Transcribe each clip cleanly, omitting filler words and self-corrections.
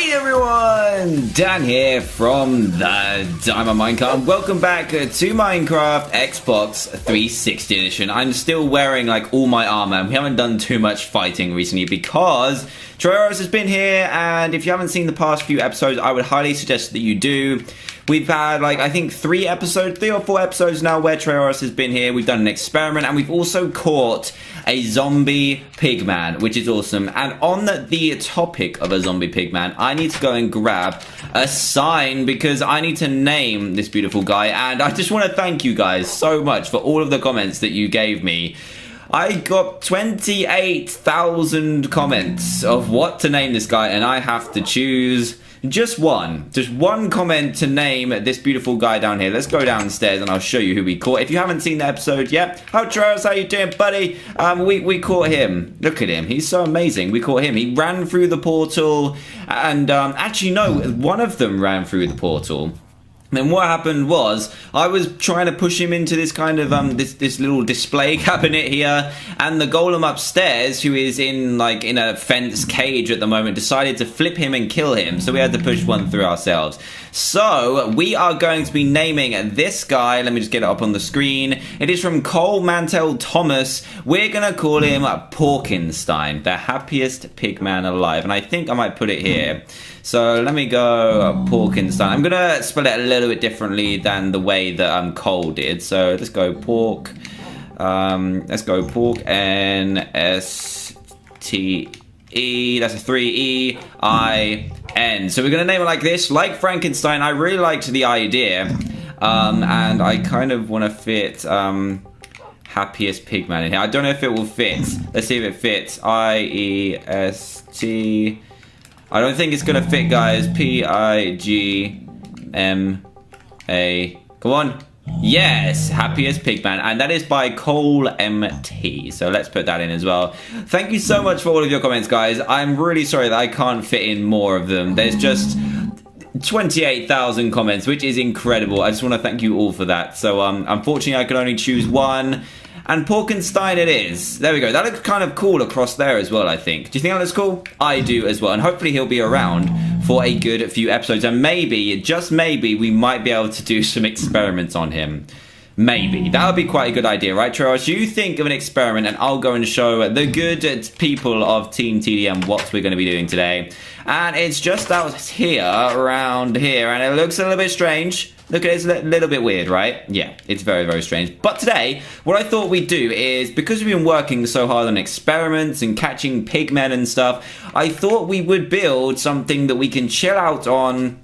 Hey everyone, Dan here from the Diamond Minecraft. Welcome back to Minecraft Xbox 360 Edition. I'm still wearing like all my armor and we haven't done too much fighting recently because Troyos has been here, and if you haven't seen the past few episodes, I would highly suggest that you do. We've had like, I think 3 or 4 episodes now where Troyos has been here. We've done an experiment and we've also caught a zombie pigman, which is awesome. And on the topic of a zombie pigman, I need to go and grab a sign because I need to name this beautiful guy. And I just want to thank you guys so much for all of the comments that you gave me. I got 28,000 comments of what to name this guy, and I have to choose just one comment to name this beautiful guy down here. Let's go downstairs and I'll show you who we caught. If you haven't seen the episode yet, Charles, how you doing, buddy? We caught him. Look at him, he's so amazing. We caught him. He ran through the portal, and actually no, one of them ran through the portal. Then what happened was, I was trying to push him into this kind of this little display cabinet here, and the golem upstairs, who is in a fence cage at the moment, decided to flip him and kill him, so we had to push one through ourselves. So we are going to be naming this guy. Let me just get it up on the screen. It is from Cole Mantel Thomas. We're gonna call him Porkenstein, the happiest pigman alive, and I think I might put it here. So let me go Porkenstein. I'm gonna spell it a little bit differently than the way that Cole did. So let's go Pork. Let's go Pork N-S-T-E. That's a 3-E-I-N. So we're gonna name it like this, like Frankenstein. I really liked the idea, and I kind of want to fit happiest pigman in here. I don't know if it will fit. Let's see if it fits. I-E-S-T. I don't think it's gonna fit, guys. P-I-G-M-A. Come on. Yes, happiest pigman, and that is by Cole MT. So let's put that in as well. Thank you so much for all of your comments, guys. I'm really sorry that I can't fit in more of them. There's just 28,000 comments, which is incredible. I just want to thank you all for that. So unfortunately, I could only choose one. And Porkenstein it is. There we go. That looks kind of cool across there as well, I think. Do you think that looks cool? I do as well. And hopefully he'll be around for a good few episodes. And maybe, just maybe, we might be able to do some experiments on him. Maybe. That would be quite a good idea, right, Charles? You think of an experiment and I'll go and show the good people of Team TDM what we're going to be doing today. And it's just out here, around here. And it looks a little bit strange. Look at it, it's a little bit weird, right? Yeah, it's very, very strange. But today, what I thought we'd do is, because we've been working so hard on experiments and catching pigmen and stuff, I thought we would build something that we can chill out on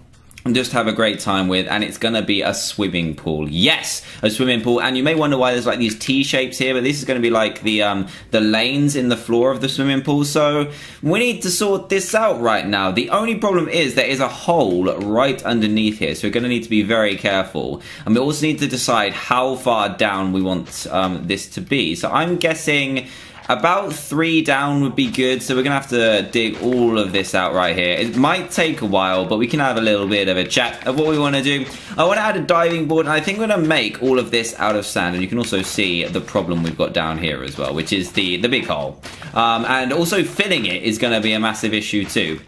and just have a great time with, and it's gonna be a swimming pool. Yes, a swimming pool. And you may wonder why there's like these T-shapes here, but this is gonna be like the lanes in the floor of the swimming pool. So we need to sort this out right now. The only problem is there is a hole right underneath here, so we're gonna need to be very careful. And we also need to decide how far down we want this to be. So I'm guessing about 3 down would be good, so we're gonna have to dig all of this out right here. It might take a while, but we can have a little bit of a chat of what we want to do. I want to add a diving board, and I think we're gonna make all of this out of sand, and you can also see the problem we've got down here as well, which is the big hole. And also filling it is gonna be a massive issue too,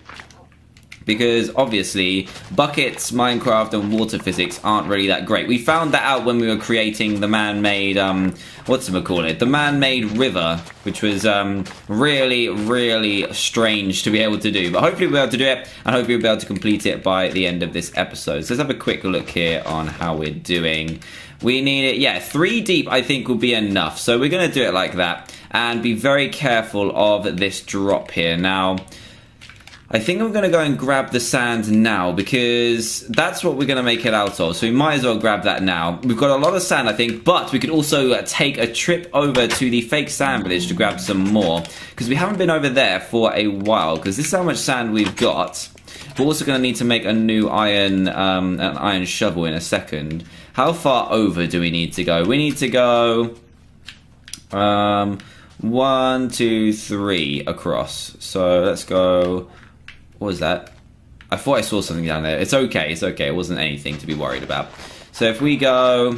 because obviously buckets, Minecraft, and water physics aren't really that great. We found that out when we were creating the man-made, the man-made river, which was really, really strange to be able to do. But hopefully we'll be able to do it, and hopefully we'll be able to complete it by the end of this episode. So let's have a quick look here on how we're doing. We need it, yeah, 3 deep I think will be enough. So we're gonna do it like that, and be very careful of this drop here. Now, I think I'm going to go and grab the sand now, because that's what we're going to make it out of. So we might as well grab that now. We've got a lot of sand, I think, but we could also take a trip over to the fake sand village to grab some more, because we haven't been over there for a while, because this is how much sand we've got. We're also going to need to make a new an iron shovel in a second. How far over do we need to go? We need to go 1, 2, 3 across. So let's go. What was that? I thought I saw something down there. It's okay, it's okay. It wasn't anything to be worried about. So if we go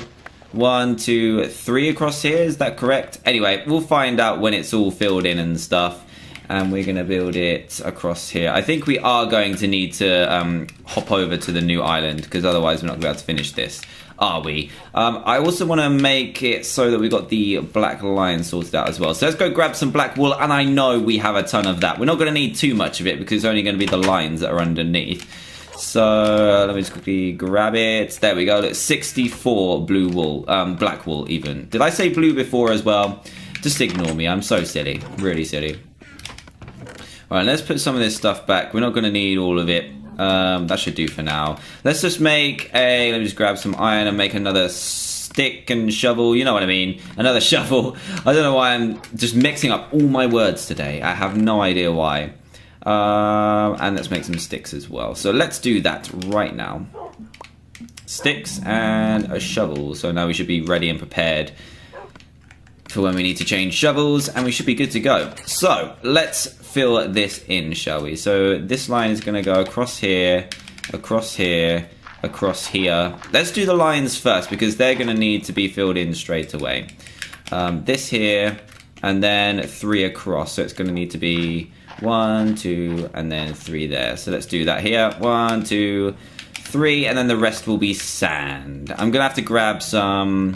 1, 2, 3 across here, is that correct? Anyway, we'll find out when it's all filled in and stuff. And we're going to build it across here. I think we are going to need to hop over to the new island, because otherwise we're not going to be able to finish this, are we? I also want to make it so that we got the black line sorted out as well. So let's go grab some black wool, and I know we have a ton of that. We're not going to need too much of it because it's only going to be the lines that are underneath. So let me just quickly grab it. There we go. Look, 64 blue wool, black wool even. Did I say blue before as well? Just ignore me. I'm so silly, really silly. All right, let's put some of this stuff back. We're not going to need all of it. That should do for now. Let's just make a, let me just grab some iron and make another stick and shovel. You know what I mean? Another shovel. I don't know why I'm just mixing up all my words today. I have no idea why. And let's make some sticks as well. So let's do that right now. Sticks and a shovel. So now we should be ready and prepared for when we need to change shovels, and we should be good to go. So let's fill this in, shall we? So this line is going to go across here, across here, across here. Let's do the lines first because they're going to need to be filled in straight away. This here, and then 3 across. So it's going to need to be 1, 2, and then 3 there. So let's do that here. 1, 2, 3, and then the rest will be sand. I'm going to have to grab some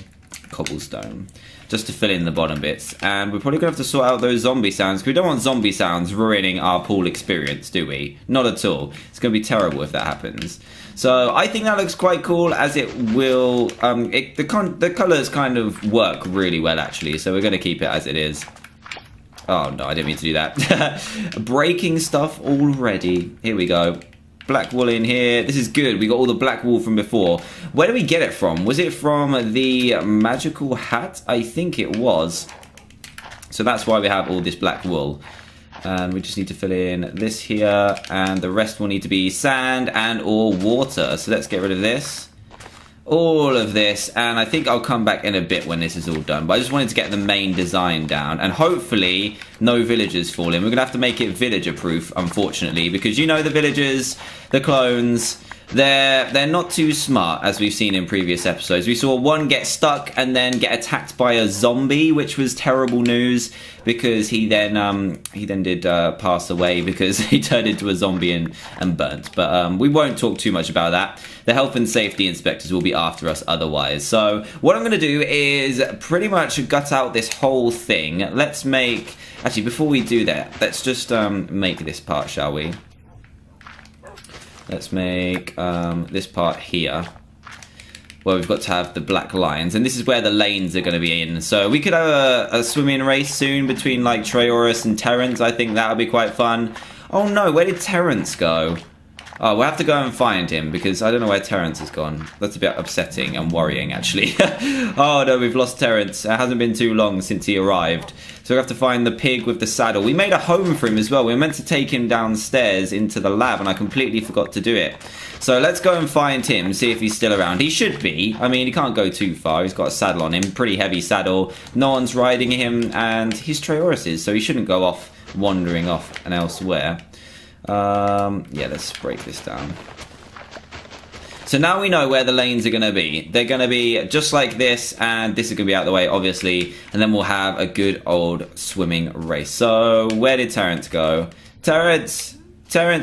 cobblestone just to fill in the bottom bits. And we're probably going to have to sort out those zombie sounds, because we don't want zombie sounds ruining our pool experience, do we? Not at all. It's going to be terrible if that happens. So I think that looks quite cool, as it will... the colours kind of work really well, actually. So we're going to keep it as it is. Oh, no, I didn't mean to do that. Breaking stuff already. Here we go. Black wool in here. This is good. We got all the black wool from before. Where did we get it from? Was it from the magical hat? I think it was. So that's why we have all this black wool. And we just need to fill in this here, and the rest will need to be sand and or water. So let's get rid of this. All of this, and I think I'll come back in a bit when this is all done, but I just wanted to get the main design down, and hopefully no villagers fall in. We're gonna have to make it villager proof, unfortunately, because you know the villagers, the clones, they're not too smart, as we've seen in previous episodes. We saw one get stuck and then get attacked by a zombie, which was terrible news, because he then did pass away because he turned into a zombie and burnt. But we won't talk too much about that. The health and safety inspectors will be after us otherwise. So what I'm going to do is pretty much gut out this whole thing. Let's make... Actually, before we do that, let's just make this part, shall we? Let's make this part here, where we've got to have the black lines, and this is where the lanes are going to be in. So we could have a swimming race soon between like Trayaurus and Terrence. I think that would be quite fun. Oh no, where did Terrence go? Oh, we'll have to go and find him, because I don't know where Terrence has gone. That's a bit upsetting and worrying, actually. Oh no, we've lost Terrence. It hasn't been too long since he arrived. So we have to find the pig with the saddle. We made a home for him as well. We were meant to take him downstairs into the lab, and I completely forgot to do it. So let's go and find him, see if he's still around. He should be. I mean, he can't go too far. He's got a saddle on him, pretty heavy saddle. No one's riding him, and he's Trayaurus's, so he shouldn't go off wandering off and elsewhere. Yeah, let's break this down. So now we know where the lanes are going to be. They're going to be just like this, and this is going to be out of the way, obviously, and then we'll have a good old swimming race. So where did Terrence go? Terrence,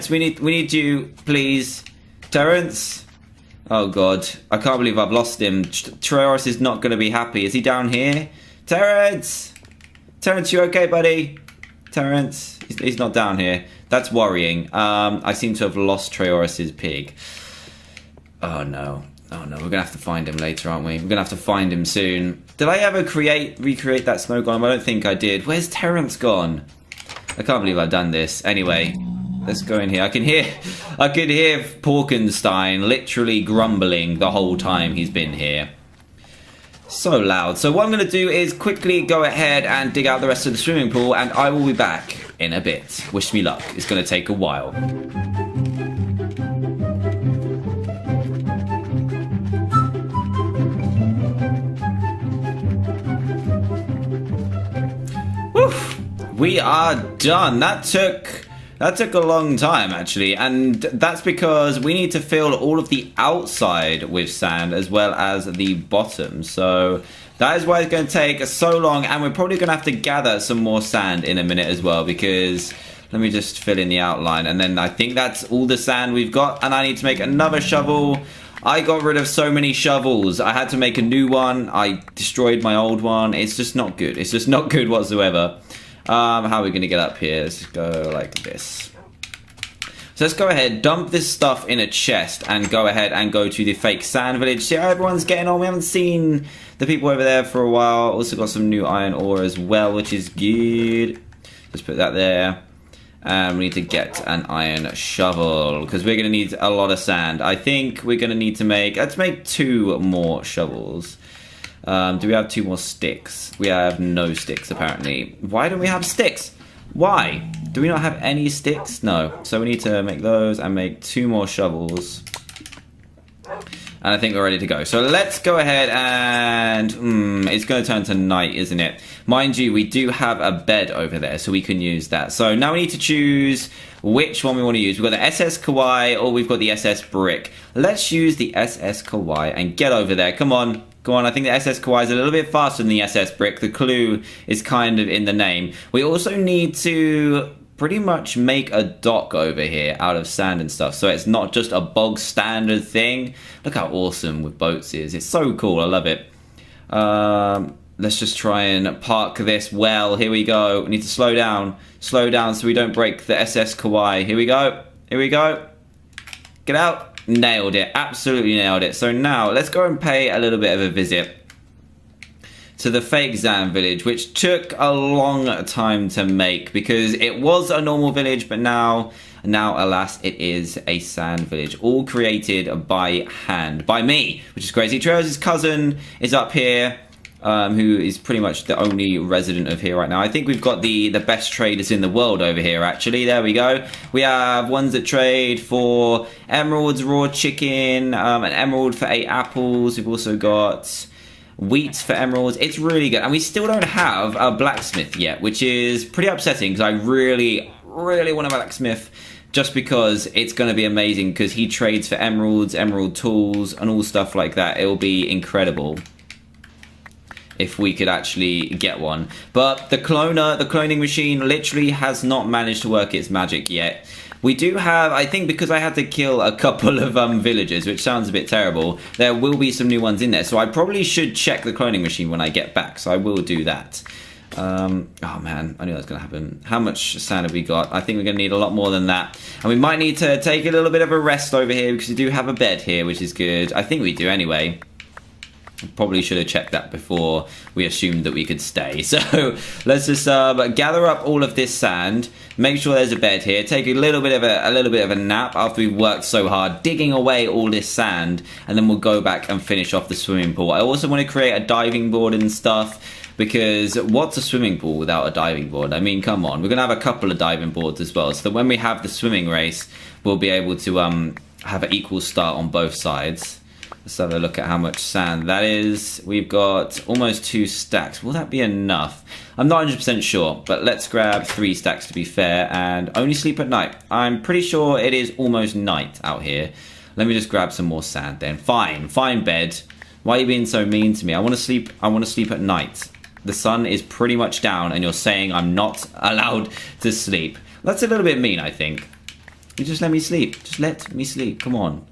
we need you, please. Terrence. Oh god, I can't believe I've lost him. Trayaurus is not going to be happy. Is he down here? Terrence, you okay, buddy? Terrence, he's not down here. That's worrying. I seem to have lost Trayaurus's pig. Oh no. Oh no, we're going to have to find him later, aren't we? We're going to have to find him soon. Did I ever recreate that snow golem? I don't think I did. Where's Terrence gone? I can't believe I've done this. Anyway, let's go in here. I could hear Porkenstein literally grumbling the whole time he's been here. So loud. So what I'm going to do is quickly go ahead and dig out the rest of the swimming pool, and I will be back in a bit. Wish me luck. It's going to take a while. Woof! We are done. That took That took a long time, actually, and that's because we need to fill all of the outside with sand as well as the bottom. So that is why it's going to take so long, and we're probably going to have to gather some more sand in a minute as well, because let me just fill in the outline, and then I think that's all the sand we've got, and I need to make another shovel. I got rid of so many shovels. I had to make a new one. I destroyed my old one. It's just not good. It's just not good whatsoever. How are we going to get up here? Let's go like this. So let's go ahead, dump this stuff in a chest and go ahead and go to the fake sand village. See how everyone's getting on. We haven't seen the people over there for a while. Also got some new iron ore as well, which is good. Just put that there. And we need to get an iron shovel because we're going to need a lot of sand. I think we're going to need to make, let's make 2 more shovels. Do we have 2 more sticks? We have no sticks apparently. Why don't we have sticks? Why? Do we not have any sticks? No. So we need to make those and make 2 more shovels. And I think we're ready to go. So let's go ahead and... it's going to turn to night, isn't it? Mind you, we do have a bed over there, so we can use that. So now we need to choose which one we want to use. We've got the SS Kawaii or we've got the SS Brick. Let's use the SS Kawaii and get over there. Come on. Go on, I think the SS Kawaii is a little bit faster than the SS Brick. The clue is kind of in the name. We also need to pretty much make a dock over here out of sand and stuff. So it's not just a bog standard thing. Look how awesome with boats is. It's so cool, I love it. Let's just try and park this well. Here we go. We need to slow down so we don't break the SS Kawaii. Here we go. Here we go. Get out. Nailed it. Absolutely nailed it. So now let's go and pay a little bit of a visit to the fake sand village, which took a long time to make because it was a normal village, but now alas, it is a sand village, all created by hand, by me, which is crazy. Trails' cousin is up here, who is pretty much the only resident of here right now. I think we've got the best traders in the world over here, actually. There we go. We have ones that trade for emeralds, raw chicken, an emerald for 8 apples. We've also got wheat for emeralds. It's really good. And we still don't have a blacksmith yet, which is pretty upsetting because I really want a blacksmith just because it's going to be amazing because he trades for emeralds, emerald tools, and all stuff like that. It will be incredible if we could actually get one. But the cloning machine literally has not managed to work its magic yet. We do have, I think because I had to kill a couple of villagers, which sounds a bit terrible, there will be some new ones in there. So I probably should check the cloning machine when I get back. So I will do that. Oh man, I knew that was going to happen. How much sand have we got? I think we're going to need a lot more than that. And we might need to take a little bit of a rest over here because we do have a bed here, which is good. I think we do anyway. Probably should have checked that before we assumed that we could stay. So let's just gather up all of this sand, make sure there's a bed here, take a little bit of a nap after we've worked so hard digging away all this sand, and then we'll go back and finish off the swimming pool. I also want to create a diving board and stuff because what's a swimming pool without a diving board? I mean, come on. We're going to have a couple of diving boards as well, so that when we have the swimming race, we'll be able to have an equal start on both sides. Let's have a look at how much sand that is. We've got almost 2 stacks. Will that be enough? I'm not 100% sure, but let's grab 3 stacks to be fair and only sleep at night. I'm pretty sure it is almost night out here. Let me just grab some more sand then. Fine bed. Why are you being so mean to me? I want to sleep at night. The sun is pretty much down and you're saying I'm not allowed to sleep. That's a little bit mean, I think. You just let me sleep. Just let me sleep. Come on.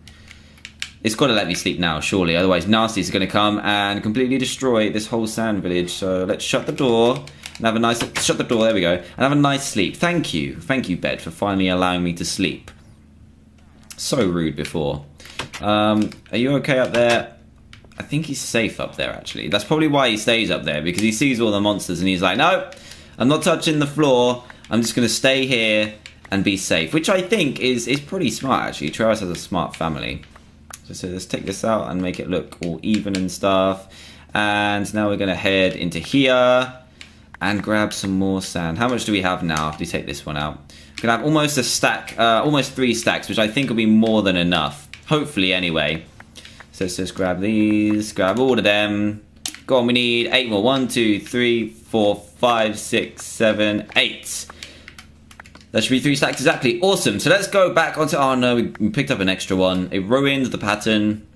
It's got to let me sleep now, surely. Otherwise, Nasty's going to come and completely destroy this whole sand village. So let's shut the door and have a nice... Shut the door, there we go. And have a nice sleep. Thank you. Thank you, bed, for finally allowing me to sleep. So rude before. Are you okay up there? I think he's safe up there, actually. That's probably why he stays up there, because he sees all the monsters and he's like, no, I'm not touching the floor. I'm just going to stay here and be safe, which I think is pretty smart, actually. Travis has a smart family. So let's take this out and make it look all even and stuff. And now we're going to head into here and grab some more sand. How much do we have now after we take this one out? We're going to have almost a stack, almost 3 stacks, which I think will be more than enough. Hopefully, anyway. So let's just grab these, grab all of them. Go on, we need 8 more. 1, 2, 3, 4, 5, 6, 7, 8. That should be 3 stacks exactly. Awesome. So let's go back onto... Oh, no, we picked up an extra one. It ruined the pattern.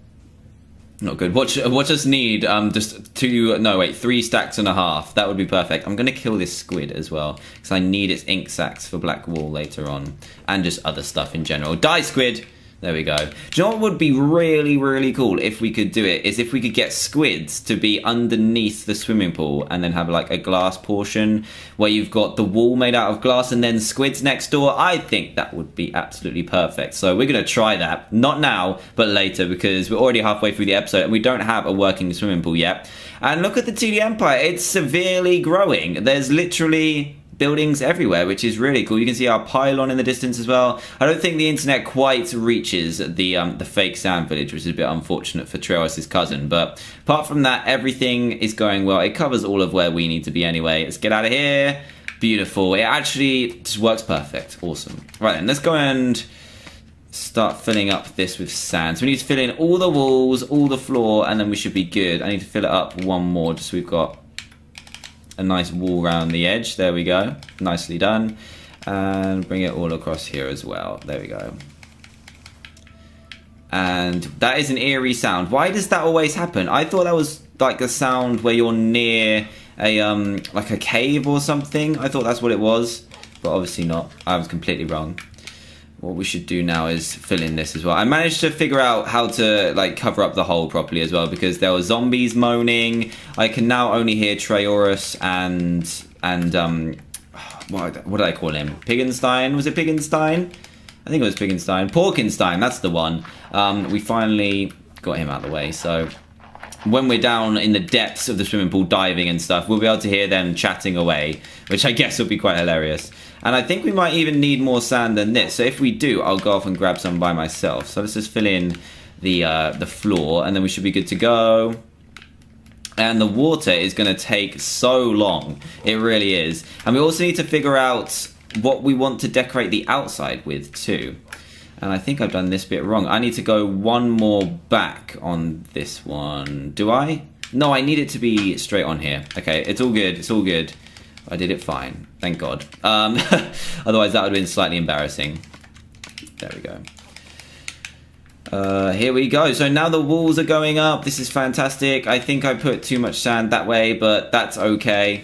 Not good. What us need? Just 3 stacks and a half. That would be perfect. I'm going to kill this squid as well, because I need its ink sacs for black wool later on. And just other stuff in general. Die, squid! There we go. Do you know what would be really, really cool if we could do it? Is if we could get squids to be underneath the swimming pool and then have like a glass portion where you've got the wall made out of glass and then squids next door. I think that would be absolutely perfect. So we're going to try that. Not now, but later, because we're already halfway through the episode and we don't have a working swimming pool yet. And look at the TDM empire. It's severely growing. There's literally buildings everywhere, which is really cool. You can see our pylon in the distance as well. I don't think the internet quite reaches the fake sand village, which is a bit unfortunate for Treos' cousin. But apart from that, everything is going well. It covers all of where we need to be anyway. Let's get out of here. Beautiful. It actually just works perfect. Awesome. Right then, let's go and start filling up this with sand. So we need to fill in all the walls, all the floor, and then we should be good. I need to fill it up one more just so we've got a nice wall around the edge. There we go. Nicely done. And bring it all across here as well. There we go. And that is an eerie sound. Why does that always happen? I thought that was like a sound where you're near a like a cave or something. I thought that's what it was, but obviously not. I was completely wrong. What we should do now is fill in this as well. I managed to figure out how to like cover up the hole properly as well, because there were zombies moaning. I can now only hear Treorus and what did I call him? Piggenstein? Was it Piggenstein? I think it was Piggenstein. Porkenstein, that's the one. We finally got him out of the way. So when we're down in the depths of the swimming pool diving and stuff, we'll be able to hear them chatting away, which I guess will be quite hilarious. And I think we might even need more sand than this. So if we do, I'll go off and grab some by myself. So let's just fill in the floor, and then we should be good to go. And the water is going to take so long. It really is. And we also need to figure out what we want to decorate the outside with too. And I think I've done this bit wrong. I need to go one more back on this one. Do I? No, I need it to be straight on here. Okay, it's all good. It's all good. I did it fine. Thank God. Otherwise, that would have been slightly embarrassing. There we go. Here we go. So now the walls are going up. This is fantastic. I think I put too much sand that way, but that's okay.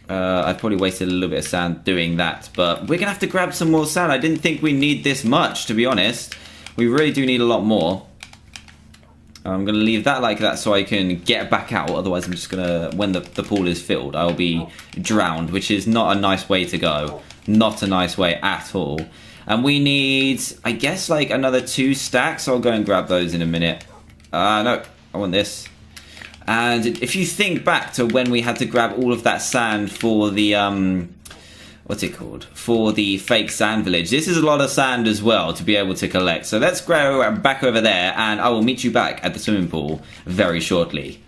I've probably wasted a little bit of sand doing that, but we're going to have to grab some more sand. I didn't think we need this much, to be honest. We really do need a lot more. I'm going to leave that like that so I can get back out. Otherwise, I'm just going to, when the pool is filled, I'll be drowned, which is not a nice way to go. Not a nice way at all. And we need, I guess, like another 2 stacks. I'll go and grab those in a minute. No, I want this. And if you think back to when we had to grab all of that sand for the, what's it called? For the fake sand village. This is a lot of sand as well to be able to collect. So let's go back over there, and I will meet you back at the swimming pool very shortly.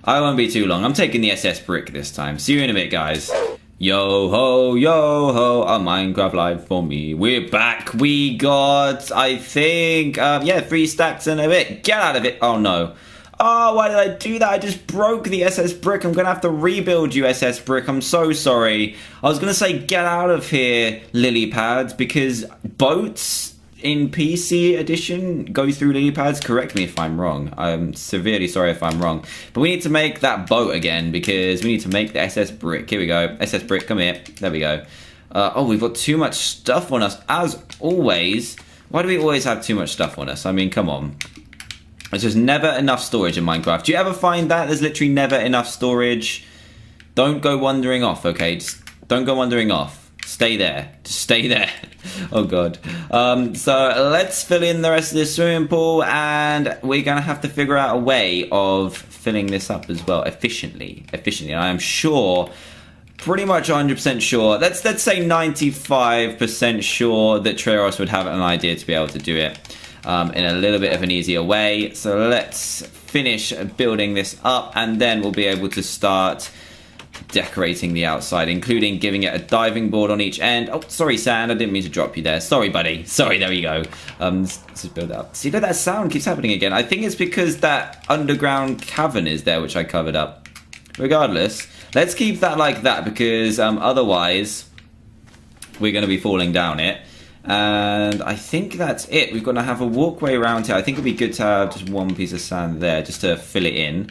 I won't be too long. I'm taking the SS brick this time. See you in a bit, guys. Yo ho, a Minecraft live for me. We're back. We got, I think, yeah, 3 stacks and a bit. Get out of it. Oh no. Oh, why did I do that? I just broke the SS brick. I'm going to have to rebuild you, SS brick. I'm so sorry. I was going to say get out of here, lily pads, because boats in PC edition go through lily pads. Correct me if I'm wrong. I'm severely sorry if I'm wrong. But we need to make that boat again, because we need to make the SS brick. Here we go. SS brick, come here. There we go. Oh, we've got too much stuff on us, as always. Why do we always have too much stuff on us? I mean, come on. There's just never enough storage in Minecraft. Do you ever find that? There's literally never enough storage. Don't go wandering off, okay? Just don't go wandering off. Stay there. Just stay there. Oh, God. So let's fill in the rest of this swimming pool, and we're going to have to figure out a way of filling this up as well efficiently. And I am sure, pretty much 100% sure, let's say 95% sure that Treos would have an idea to be able to do it. In a little bit of an easier way. So let's finish building this up, and then we'll be able to start decorating the outside, including giving it a diving board on each end. Oh, sorry, Sand, I didn't mean to drop you there. Sorry, buddy. Sorry, there we go. Let's just build it up. See, look, that sound keeps happening again. I think it's because that underground cavern is there, which I covered up. Regardless, let's keep that like that, because otherwise we're going to be falling down it. And I think that's it. We're going to have a walkway around here. I think it'd be good to have just one piece of sand there just to fill it in.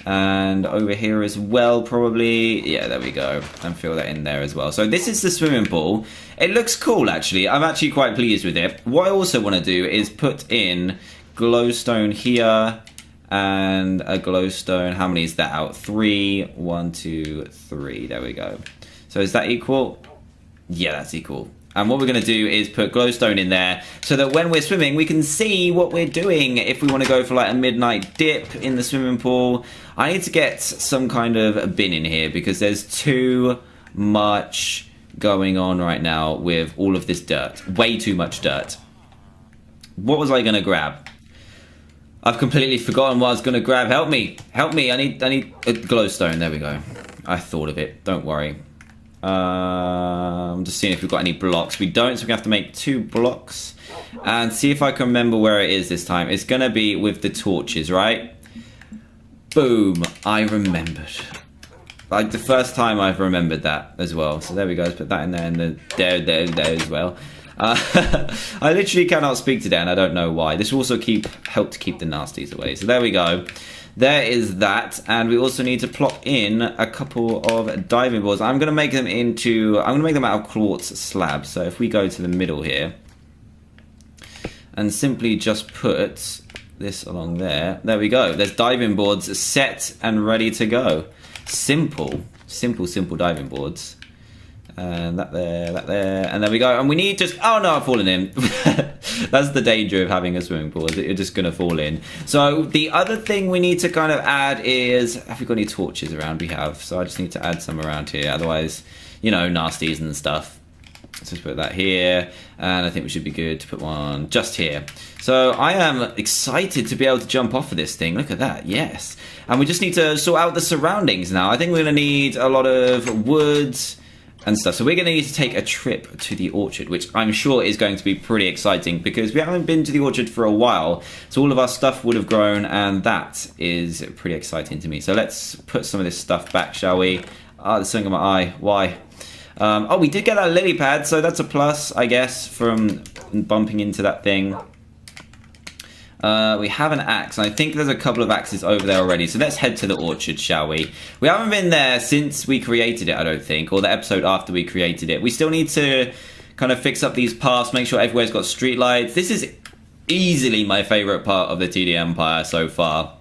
And over here as well, probably. Yeah, there we go. And fill that in there as well. So this is the swimming pool. It looks cool, actually. I'm actually quite pleased with it. What I also want to do is put in glowstone here and a glowstone. How many is that out? 3. 1, 2, 3. There we go. So is that equal? Yeah, that's equal. And what we're going to do is put glowstone in there so that when we're swimming, we can see what we're doing. If we want to go for like a midnight dip in the swimming pool, I need to get some kind of a bin in here because there's too much going on right now with all of this dirt. Way too much dirt. What was I going to grab? I've completely forgotten what I was going to grab. Help me. Help me. I need a glowstone. There we go. I thought of it. Don't worry. I'm just seeing if we've got any blocks. We don't, so we have to make 2 blocks. And see if I can remember where it is this time. It's going to be with the torches, right? Boom. I remembered. Like the first time I've remembered that as well. So there we go. Let's put that in there and there as well. I literally cannot speak today and I don't know why. This will also help to keep the nasties away. So there we go. There is that, and we also need to plop in a couple of diving boards. I'm going to make them out of quartz slabs. So if we go to the middle here and simply just put this along there, there we go. There's diving boards set and ready to go. Simple diving boards. And that there, and there we go. And we need just, oh no, I've fallen in. That's the danger of having a swimming pool, is that you're just going to fall in. So the other thing we need to kind of add is, have we got any torches around? We have, so I just need to add some around here. Otherwise, you know, nasties and stuff. Let's just put that here, and I think we should be good to put one just here. So I am excited to be able to jump off of this thing. Look at that, yes. And we just need to sort out the surroundings now. I think we're going to need a lot of woods and stuff. So we're going to need to take a trip to the orchard, which I'm sure is going to be pretty exciting because we haven't been to the orchard for a while. So all of our stuff would have grown, and that is pretty exciting to me. So let's put some of this stuff back, shall we? Ah, there's something in my eye. Why? Oh, we did get that lily pad, so that's a plus, I guess, from bumping into that thing. We have an axe, and I think there's a couple of axes over there already. So let's head to the orchard, shall we? We haven't been there since we created it, I don't think, or the episode after we created it. We still need to kind of fix up these paths, make sure everywhere's got street lights. This is easily my favorite part of the TDM Empire so far.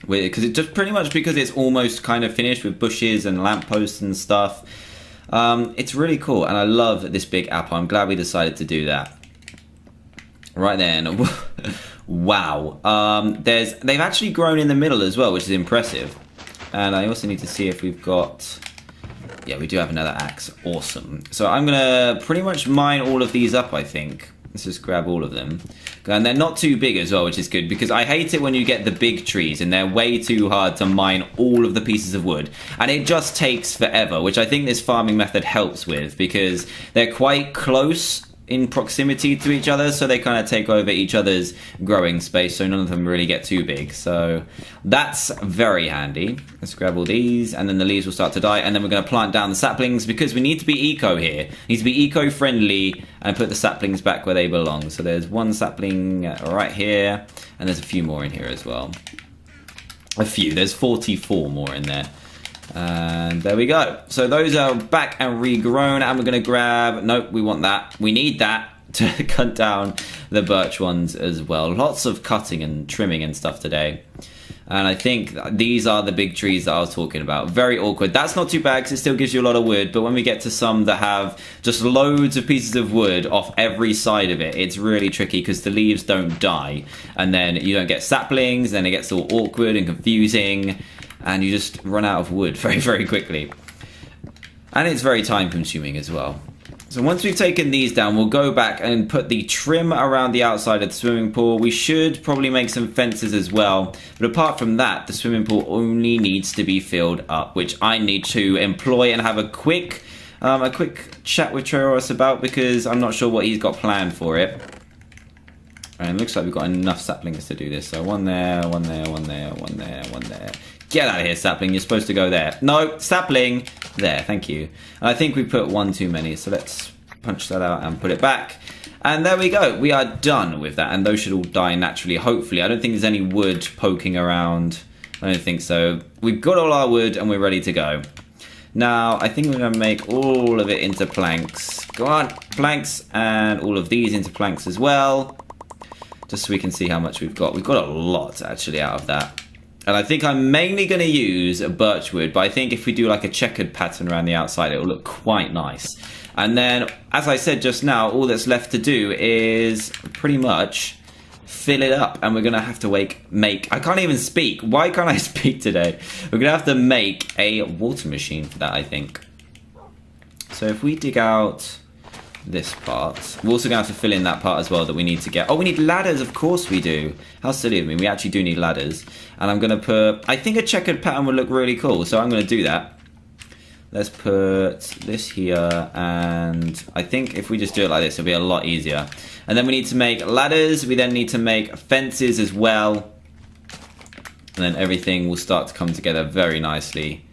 Because it just pretty much because it's almost kind of finished with bushes and lampposts and stuff. It's really cool, and I love this big apple. I'm glad we decided to do that. Right then. Wow. They've actually grown in the middle as well, which is impressive. And I also need to see if we've got... Yeah, we do have another axe. Awesome. So I'm going to pretty much mine all of these up, I think. Let's just grab all of them. And they're not too big as well, which is good, because I hate it when you get the big trees and they're way too hard to mine all of the pieces of wood. And it just takes forever, which I think this farming method helps with, because they're quite close in proximity to each other, so they kind of take over each other's growing space, so none of them really get too big. So that's very handy. Let's grab all these, and then the leaves will start to die, and then we're going to plant down the saplings, because we need to be eco here. We need to be eco-friendly and put the saplings back where they belong. So there's one sapling right here, and there's a few more in here as well. A few. There's 44 more in there. And there we go. So those are back and regrown, and we're going to grab... Nope, we want that. We need that to cut down the birch ones as well. Lots of cutting and trimming and stuff today. And I think these are the big trees that I was talking about. Very awkward. That's not too bad because it still gives you a lot of wood. But when we get to some that have just loads of pieces of wood off every side of it, it's really tricky because the leaves don't die. And then you don't get saplings, then it gets all awkward and confusing. And you just run out of wood very, very quickly. And it's very time consuming as well. So once we've taken these down, we'll go back and put the trim around the outside of the swimming pool. We should probably make some fences as well. But apart from that, the swimming pool only needs to be filled up, which I need to employ and have a quick chat with Treoros about, because I'm not sure what he's got planned for it. And it looks like we've got enough saplings to do this. So one there, one there, one there, one there, one there. Get out of here, sapling. You're supposed to go there. No, sapling. There, thank you. And I think we put one too many, so let's punch that out and put it back. And there we go. We are done with that, and those should all die naturally, hopefully. I don't think there's any wood poking around. I don't think so. We've got all our wood, and we're ready to go. Now, I think we're going to make all of it into planks. Go on, planks, and all of these into planks as well. Just so we can see how much we've got. We've got a lot, actually, out of that. And I think I'm mainly going to use birchwood, but I think if we do like a checkered pattern around the outside, it will look quite nice. And then, as I said just now, all that's left to do is pretty much fill it up. And we're going to have to make... I can't even speak. Why can't I speak today? We're going to have to make a water machine for that, I think. So if we dig out this part, we're also going to have to fill in that part as well that we need to get. Oh, we need ladders. Of course we do. How silly of me. We actually do need ladders. And I'm going to put... I think a checkered pattern would look really cool. So I'm going to do that. Let's put this here, and I think if we just do it like this, it'll be a lot easier. And then we need to make ladders. We then need to make fences as well. And then everything will start to come together very nicely.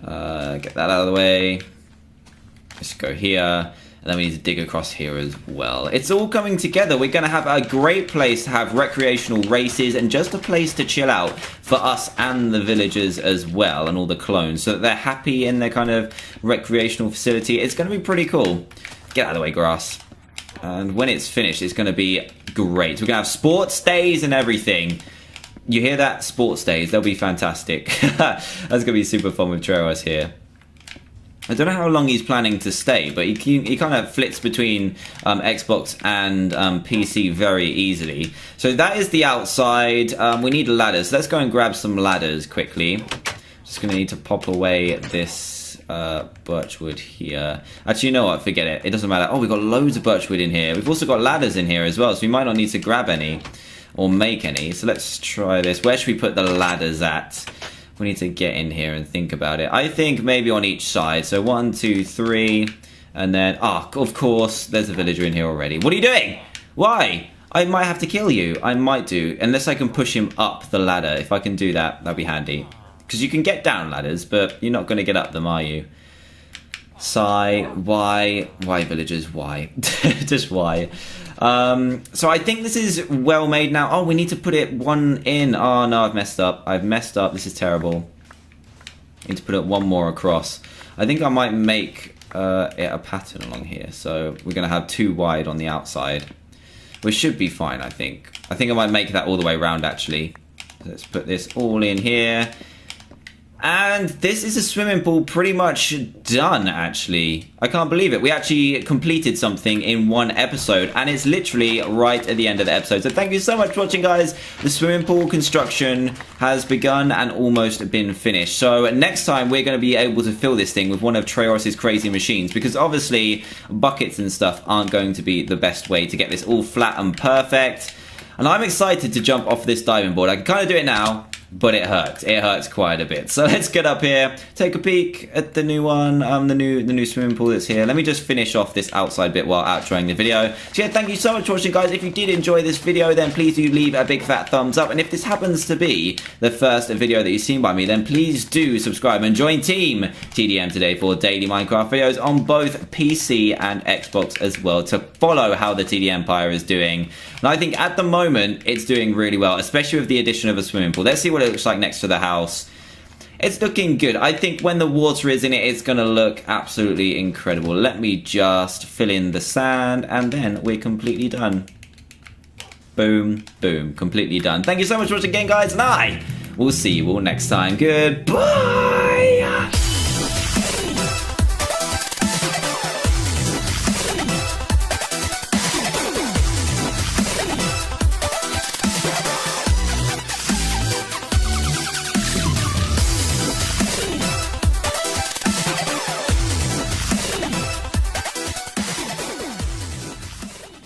Get that out of the way. Let's go here. And then we need to dig across here as well. It's all coming together. We're going to have a great place to have recreational races and just a place to chill out for us and the villagers as well, and all the clones, so that they're happy in their kind of recreational facility. It's going to be pretty cool. Get out of the way, grass. And when it's finished, it's going to be great. We're going to have sports days and everything. You hear that? Sports days. They'll be fantastic. That's going to be super fun with Treos here. I don't know how long he's planning to stay, but he kind of flits between Xbox and PC very easily. So that is the outside. We need ladders. So let's go and grab some ladders quickly. Just going to need to pop away this birchwood here. Actually, you know what? Forget it. It doesn't matter. Oh, we've got loads of birchwood in here. We've also got ladders in here as well, so we might not need to grab any or make any. So let's try this. Where should we put the ladders at? We need to get in here and think about it. I think maybe on each side. So 1, 2, 3, and then, of course, there's a villager in here already. What are you doing? Why? I might have to kill you. I might do, unless I can push him up the ladder. If I can do that, that'd be handy. Because you can get down ladders, but you're not going to get up them, are you? Sigh. Why? Why, villagers? Why? Just why? So I think this is well made now. Oh, we need to put it one in. Oh no, I've messed up. I've messed up. This is terrible. Need to put it one more across. I think I might make it a pattern along here. So we're going to have 2 wide on the outside, which should be fine, I think. I think I might make that all the way around, actually. Let's put this all in here. And this is a swimming pool pretty much done, actually. I can't believe it. We actually completed something in one episode, and it's literally right at the end of the episode. So thank you so much for watching, guys. The swimming pool construction has begun and almost been finished. So next time, we're going to be able to fill this thing with one of Treos' crazy machines, because obviously buckets and stuff aren't going to be the best way to get this all flat and perfect. And I'm excited to jump off this diving board. I can kind of do it now, but it hurts. It hurts quite a bit. So let's get up here, take a peek at the new one, the new swimming pool that's here. Let me just finish off this outside bit while outroing the video. So yeah, thank you so much for watching, guys. If you did enjoy this video, then please do leave a big fat thumbs up. And if this happens to be the first video that you've seen by me, then please do subscribe and join Team TDM today for daily Minecraft videos on both PC and Xbox as well, to follow how the TD Empire is doing. And I think at the moment, it's doing really well, especially with the addition of a swimming pool. Let's see what it looks like next to the house. It's looking good. I think when the water is in it, it's going to look absolutely incredible. Let me just fill in the sand, and then we're completely done. Boom, boom, completely done. Thank you so much for watching again, guys, and I will see you all next time. Goodbye!